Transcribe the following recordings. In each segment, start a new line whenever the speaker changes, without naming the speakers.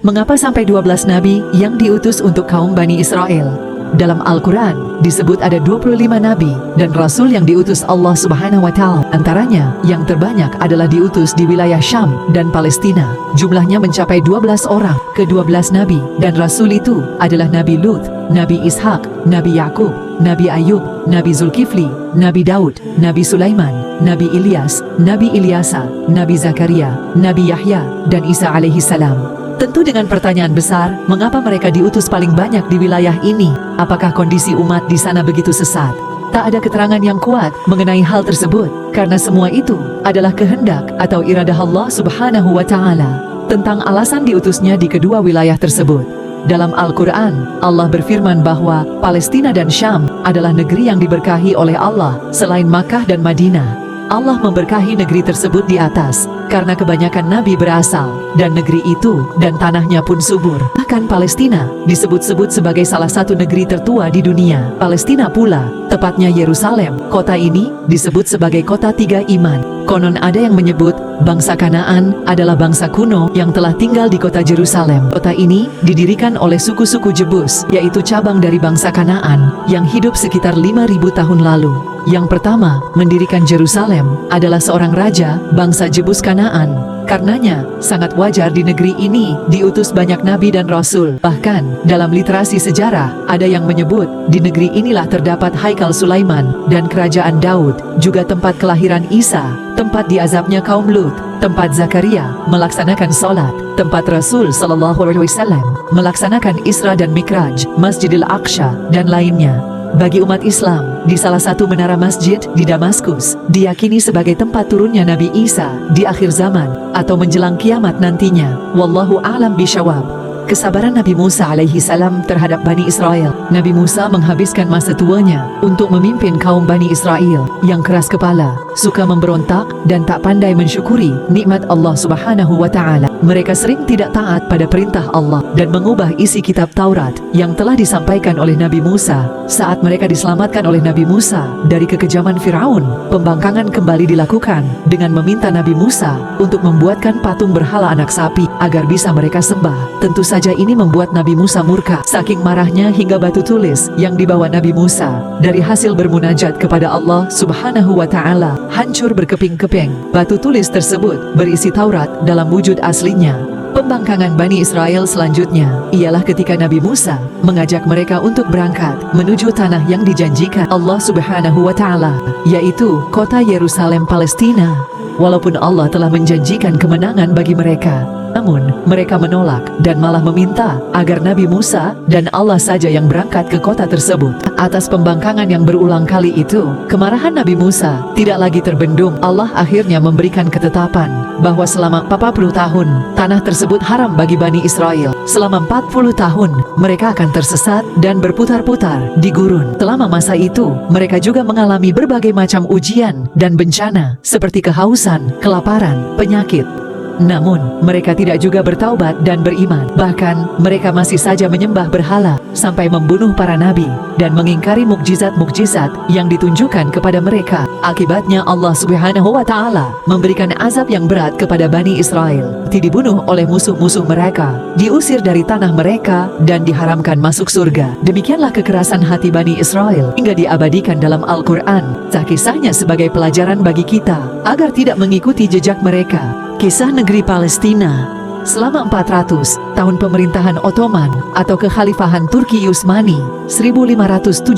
Mengapa sampai 12 nabi yang diutus untuk kaum Bani Israel? Dalam Al-Quran disebut ada 25 nabi dan rasul yang diutus Allah Subhanahu wa Ta'ala. Antaranya yang terbanyak adalah diutus di wilayah Syam dan Palestina. Jumlahnya mencapai 12 orang. Ke-12 nabi dan rasul itu adalah Nabi Lut, Nabi Ishak, Nabi Yakub, Nabi Ayub, Nabi Zulkifli, Nabi Daud, Nabi Sulaiman, Nabi Ilyas, Nabi Ilyasa, Nabi Zakaria, Nabi Yahya, dan Isa alaihi salam. Tentu dengan pertanyaan besar, mengapa mereka diutus paling banyak di wilayah ini? Apakah kondisi umat di sana begitu sesat? Tak ada keterangan yang kuat mengenai hal tersebut, karena semua itu adalah kehendak atau iradah Allah Subhanahu wa Ta'ala tentang alasan diutusnya di kedua wilayah tersebut. Dalam Al-Quran, Allah berfirman bahwa Palestina dan Syam adalah negeri yang diberkahi oleh Allah selain Makkah dan Madinah. Allah memberkahi negeri tersebut di atas karena kebanyakan nabi berasal dan negeri itu dan tanahnya pun subur. Bahkan Palestina disebut-sebut sebagai salah satu negeri tertua di dunia. Palestina pula, tepatnya Yerusalem, kota ini disebut sebagai kota tiga iman. Konon ada yang menyebut bangsa Kanaan adalah bangsa kuno yang telah tinggal di kota Yerusalem. Kota ini didirikan oleh suku-suku Jebus, yaitu cabang dari bangsa Kanaan yang hidup sekitar 5.000 tahun lalu. Yang pertama mendirikan Yerusalem adalah seorang raja bangsa Jebus Kanaan. Karenanya, sangat wajar di negeri ini diutus banyak nabi dan rasul. Bahkan, dalam literasi sejarah, ada yang menyebut di negeri inilah terdapat Haikal Sulaiman dan kerajaan Daud, juga tempat kelahiran Isa, tempat diazabnya kaum Lut, tempat Zakaria melaksanakan sholat, tempat Rasul Sallallahu Alaihi Wasallam melaksanakan Isra dan Mikraj, Masjidil Aqsa, dan lainnya. Bagi umat Islam, di salah satu menara masjid di Damaskus diyakini sebagai tempat turunnya Nabi Isa di akhir zaman atau menjelang kiamat nantinya. Wallahu a'lam bishawab. Kesabaran Nabi Musa alaihi salam terhadap Bani Israel. Nabi Musa menghabiskan masa tuanya untuk memimpin kaum Bani Israel yang keras kepala, suka memberontak, dan tak pandai mensyukuri nikmat Allah Subhanahu wa Ta'ala. Mereka sering tidak taat pada perintah Allah dan mengubah isi kitab Taurat yang telah disampaikan oleh Nabi Musa. Saat mereka diselamatkan oleh Nabi Musa dari kekejaman Firaun, pembangkangan kembali dilakukan dengan meminta Nabi Musa untuk membuatkan patung berhala anak sapi agar bisa mereka sembah. Tentu saja ini membuat Nabi Musa murka. Saking marahnya hingga batu tulis yang dibawa Nabi Musa dari hasil bermunajat kepada Allah Subhanahu wa Ta'ala hancur berkeping-keping. Batu tulis tersebut berisi Taurat dalam wujud aslinya. Pembangkangan Bani Israel selanjutnya ialah ketika Nabi Musa mengajak mereka untuk berangkat menuju tanah yang dijanjikan Allah Subhanahu wa Ta'ala, yaitu kota Yerusalem, Palestina. Walaupun Allah telah menjanjikan kemenangan bagi mereka, namun mereka menolak dan malah meminta agar Nabi Musa dan Allah saja yang berangkat ke kota tersebut. Atas pembangkangan yang berulang kali itu, kemarahan Nabi Musa tidak lagi terbendung. Allah akhirnya memberikan ketetapan bahwa selama 40 tahun tanah tersebut haram bagi Bani Israel. Selama 40 tahun mereka akan tersesat dan berputar-putar di gurun. Selama masa itu mereka juga mengalami berbagai macam ujian dan bencana seperti kehausan, kelaparan, penyakit. Namun, mereka tidak juga bertaubat dan beriman. Bahkan, mereka masih saja menyembah berhala sampai membunuh para nabi dan mengingkari mukjizat-mukjizat yang ditunjukkan kepada mereka. Akibatnya Allah Subhanahu wa Ta'ala memberikan azab yang berat kepada Bani Israel. Dibunuh oleh musuh-musuh mereka, diusir dari tanah mereka, dan diharamkan masuk surga. Demikianlah kekerasan hati Bani Israel hingga diabadikan dalam Al-Quran. Kisahnya sebagai pelajaran bagi kita agar tidak mengikuti jejak mereka. Kisah negeri Palestina. Selama 400 tahun pemerintahan Ottoman atau kekhalifahan Turki Utsmani 1517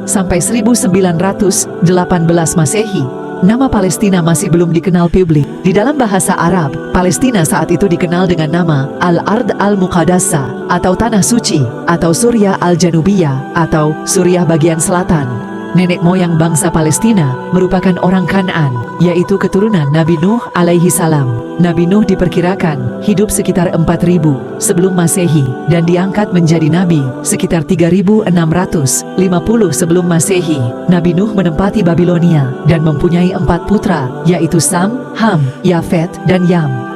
sampai 1918 Masehi, nama Palestina masih belum dikenal publik. Di dalam bahasa Arab, Palestina saat itu dikenal dengan nama Al-Ard Al-Muqaddasah atau Tanah Suci atau Suriah Al-Janubiyah atau Suriah bagian selatan. Nenek moyang bangsa Palestina merupakan orang Kanaan, yaitu keturunan Nabi Nuh alaihi salam. Nabi Nuh diperkirakan hidup sekitar 4000 sebelum Masehi dan diangkat menjadi nabi sekitar 3650 sebelum Masehi. Nabi Nuh menempati Babilonia dan mempunyai 4 putra, yaitu Sam, Ham, Yafet, dan Yam.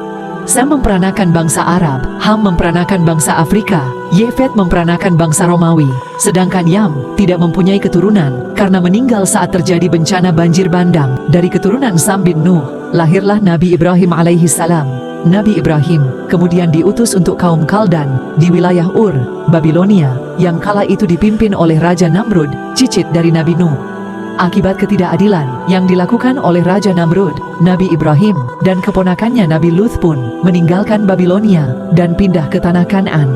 Sam memperanakan bangsa Arab, Ham memperanakan bangsa Afrika, Yefet memperanakan bangsa Romawi, sedangkan Yam tidak mempunyai keturunan karena meninggal saat terjadi bencana banjir bandang. Dari keturunan Sam bin Nuh, lahirlah Nabi Ibrahim alaihi salam. Nabi Ibrahim kemudian diutus untuk kaum Kaldan di wilayah Ur, Babilonia, yang kala itu dipimpin oleh Raja Namrud, cicit dari Nabi Nuh. Akibat ketidakadilan yang dilakukan oleh Raja Namrud, Nabi Ibrahim dan keponakannya Nabi Lut pun meninggalkan Babilonia dan pindah ke tanah Kan'an.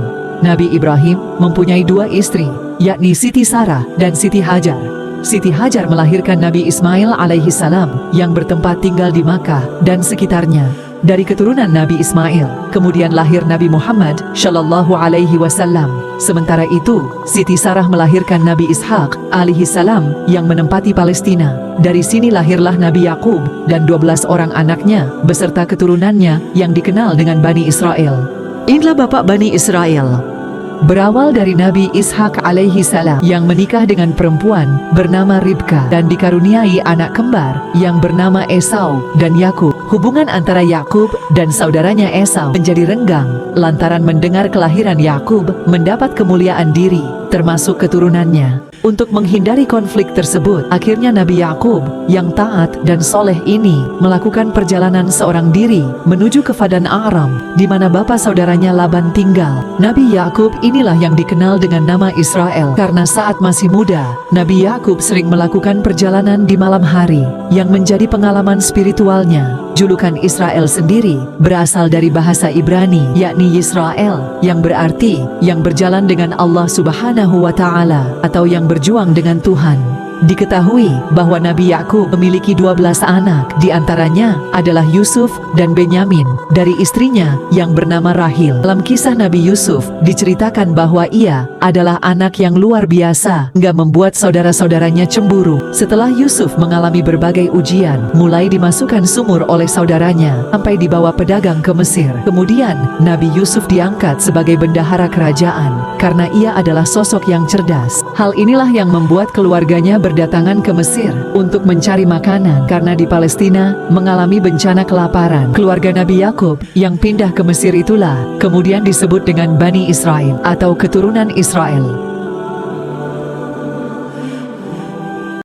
Nabi Ibrahim mempunyai 2 istri, yakni Siti Sarah dan Siti Hajar. Siti Hajar melahirkan Nabi Ismail alaihi salam yang bertempat tinggal di Makkah dan sekitarnya. Dari keturunan Nabi Ismail, kemudian lahir Nabi Muhammad Shallallahu Alaihi Wasallam. Sementara itu, Siti Sarah melahirkan Nabi Ishaq alaihi salam yang menempati Palestina. Dari sini lahirlah Nabi Yakub dan 12 orang anaknya beserta keturunannya yang dikenal dengan Bani Israel. Inilah bapak Bani Israel. Berawal dari Nabi Ishaq alaihi salam yang menikah dengan perempuan bernama Ribka dan dikaruniai anak kembar yang bernama Esau dan Yakub. Hubungan antara Yakub dan saudaranya Esau menjadi renggang lantaran mendengar kelahiran Yakub mendapat kemuliaan diri termasuk keturunannya. Untuk menghindari konflik tersebut, akhirnya Nabi Yakub yang taat dan soleh ini melakukan perjalanan seorang diri menuju ke Padan Aram, di mana bapak saudaranya Laban tinggal. Nabi Yakub inilah yang dikenal dengan nama Israel karena saat masih muda, Nabi Yakub sering melakukan perjalanan di malam hari yang menjadi pengalaman spiritualnya. Julukan Israel sendiri berasal dari bahasa Ibrani, yakni Yisrael, yang berarti yang berjalan dengan Allah Subhanahu wa Ta'ala atau yang berjuang dengan Tuhan. Diketahui bahwa Nabi Yakub memiliki 12 anak, di antaranya adalah Yusuf dan Benyamin dari istrinya yang bernama Rahil. Dalam kisah Nabi Yusuf diceritakan bahwa ia adalah anak yang luar biasa hingga membuat saudara-saudaranya cemburu. Setelah Yusuf mengalami berbagai ujian, mulai dimasukkan sumur oleh saudaranya sampai dibawa pedagang ke Mesir. Kemudian Nabi Yusuf diangkat sebagai bendahara kerajaan karena ia adalah sosok yang cerdas. Hal inilah yang membuat keluarganya berdatangan ke Mesir untuk mencari makanan karena di Palestina mengalami bencana kelaparan. Keluarga Nabi Yakub yang pindah ke Mesir itulah kemudian disebut dengan Bani Israel atau keturunan Israel.